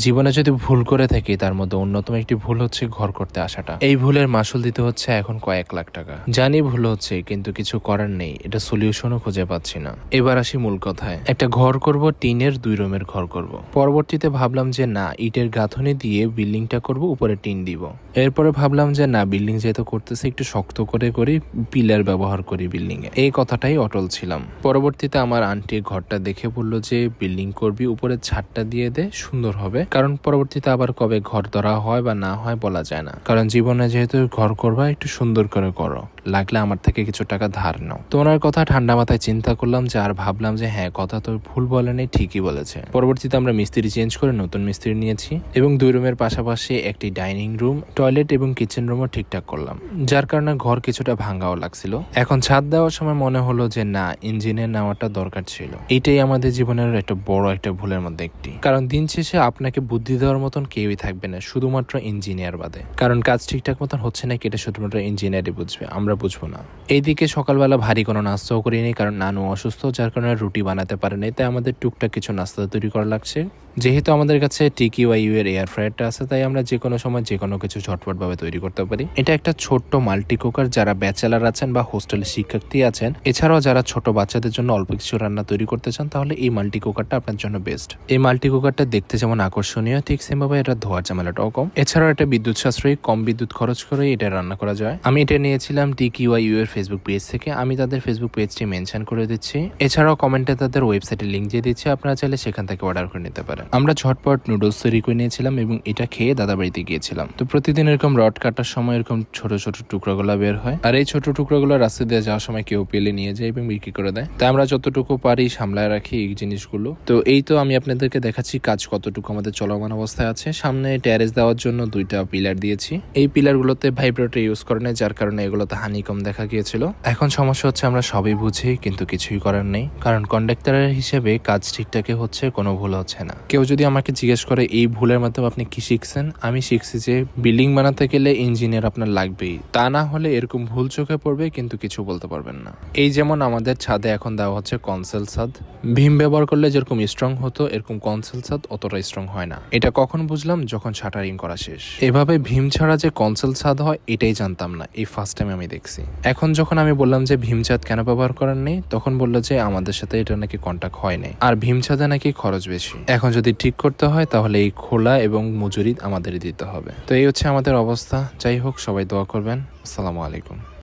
জীবনে যদি ভুল করে থাকি তার মধ্যে অন্যতম একটি ভুল হচ্ছে ঘর করতে আসাটা। এই ভুলের মাসুল দিতে হচ্ছে এখন কয়েক লাখ টাকা। জানি ভুল হচ্ছে, কিন্তু কিছু করার নেই, এটা সলিউশনও খুঁজে পাচ্ছি না। এবার আসি মূল কথায়। একটা ঘর করব, টিনের 2 রুমের ঘর করব। পরবর্তীতে ভাবলাম যে না, ইটের গাঁথনি দিয়ে বিল্ডিংটা করব, উপরে টিন দিব। এরপরে ভাবলাম যে না, বিল্ডিং যেহেতু করতেছে একটু শক্ত করে করি, পিলার ব্যবহার করি বিল্ডিং এ। এই কথাটাই অটল ছিলাম। পরবর্তীতে আমার আন্টি ঘরটা দেখে বললো যে বিল্ডিং করবি, উপরে ছাদটা দিয়ে দে, সুন্দর হবে। কারণ পরবর্তীতে আবার কবে ঘর ধরা হয় বা না হয় বলা যায় না। কারণ জীবনে যেহেতু ঘর করবা, একটু সুন্দর করে করো, লাগলে আমার থেকে কিছু টাকা ধার নাও। তো ওনার কথা ঠান্ডা মাথায় চিন্তা করলাম যে, আর ভাবলাম যে হ্যাঁ, কথা তো ভুল বলেনি, ঠিকই বলেছে। পরবর্তীতে আমরা মিস্ত্রি চেঞ্জ করে নতুন মিস্ত্রি নিয়েছি এবং 2 রুমের পাশাপাশি একটি ডাইনিং রুম, টয়লেট এবং কিচেন রুমও ঠিকঠাক করলাম, যার কারণে ঘর কিছুটা ভাঙ্গাও লাগছিল। এখন ছাদ দেওয়ার সময় মনে হলো যে না, ইঞ্জিনিয়ার নেওয়াটা দরকার ছিল। এটাই আমাদের জীবনের একটা বড় একটা ভুলের মধ্যে একটি। কারণ দিন শেষে আপনাকে বুদ্ধি দেওয়ার মতন কেউই থাকবে না, শুধুমাত্র ইঞ্জিনিয়ার বাদে। কারণ কাজ ঠিকঠাক মতন হচ্ছে না, এটা শুধুমাত্র ইঞ্জিনিয়ারই বুঝবে, আমরা বুঝবো না। এইদিকে সকালবেলা ভারী কোনো নাস্তাও করিনি, কারণ নানু অসুস্থ, যার কারণে রুটি বানাতে পারেনি। তাই আমাদের টুকটাক কিছু নাস্তা তৈরি করা লাগছে। যেহেতু আমাদের কাছে TQYU এর এয়ার ফ্রায়ারটা আছে, তাই আমরা যে কোনো সময় যে কোনো কিছু ঝটপট ভাবে তৈরি করতে পারি। এটা একটা ছোট্ট মাল্টি কুকার। যারা ব্যাচেলার আছেন বা হোস্টেলে শিক্ষার্থী আছেন, এছাড়াও যারা ছোট বাচ্চাদের জন্য অল্প কিছু রান্না তৈরি করতে চান, তাহলে এই মাল্টি কুকারটা আপনার জন্য বেস্ট। এই মাল্টি কুকারটা দেখতে যেমন আকর্ষণীয়, ঠিক সেমভাবে এটা ধোয়ার ঝামেলাটাও কম। এছাড়াও এটা বিদ্যুৎ সাশ্রয়ী, কম বিদ্যুৎ খরচ করে এটা রান্না করা যায়। আমি এটা নিয়েছিলাম TQYU এর ফেসবুক পেজ থেকে। আমি তাদের ফেসবুক পেজটি মেনশন করে দিচ্ছি, এছাড়াও কমেন্টে তাদের ওয়েবসাইটের লিঙ্ক দিয়ে দিচ্ছি, আপনারা চাইলে সেখান থেকে অর্ডার করে নিতে পারেন। আমরা ঝটপট নুডলস তৈরি করে নিয়েছিলাম এবং এটা খেয়ে দাদা বাড়িতে গিয়েছিলাম। তো প্রতিদিন এরকম রড কাটার সময় এরকম ছোট ছোট টুকরোগুলো বের হয়, আর এই ছোট টুকরোগুলো রাস্তা দিয়ে যাওয়ার সময় কেউ পেলে নিয়ে যায় এবং বিক্রি করে দেয়। তাই আমরা যতটুকু পারি সামলায় রাখি এই জিনিসগুলো। তো এই তো আমি আপনাদেরকে দেখাচ্ছি কাজ কতটুকু আমাদের চলমান অবস্থায় আছে। সামনে ট্যারেস দেওয়ার জন্য 2টা পিলার দিয়েছি। এই পিলারগুলোতে ভাইব্রেটর ইউজ করে নেই, যার কারণে এগুলোতে হানিকম দেখা গিয়েছিল। এখন সমস্যা হচ্ছে আমরা সবই বুঝি, কিন্তু কিছুই করার নেই। কারণ কন্ডাক্টরের হিসেবে কাজ ঠিকঠাকই হচ্ছে, কোনো ভুল হচ্ছে না। কেউ যদি আমাকে জিজ্ঞেস করে এই ভুলের মাধ্যমে আপনি কি শিখছেন, আমি শিখছি যে বিল্ডিং বানাতে গেলে ইঞ্জিনিয়ার আপনার লাগবেই। তা না হলে এরকম ভুল চোখে পড়বে, কিন্তু কিছু বলতে পারবেন না। এই যেমন আমাদের ছাদে এখন দেওয়া হচ্ছে কনসেল ছাদ। ভীম ব্যবহার করলে যেরকম স্ট্রং হতো, এরকম কনসেল ছাদ অতটা স্ট্রং হয় না। এটা কখন বুঝলাম, যখন শাটারিং করা শেষ। এভাবে ভীম ছাড়া যে কনসেল ছাদ হয়, এটাই জানতাম না, এই ফার্স্ট টাইম আমি দেখছি। এখন যখন আমি বললাম যে ভীম ছাদ কেন ব্যবহার করার নেই, তখন বললো যে আমাদের সাথে এটা নাকি কন্টাক্ট হয় নাই, আর ভীম ছাদে নাকি খরচ বেশি। এখন যদি ঠিক করতে হয় তাহলে এই খোলা এবং মজুরি আমাদেরই দিতে হবে। তো এই হচ্ছে আমাদের অবস্থা। যাই হোক, সবাই দোয়া করবেন। আসসালামু আলাইকুম।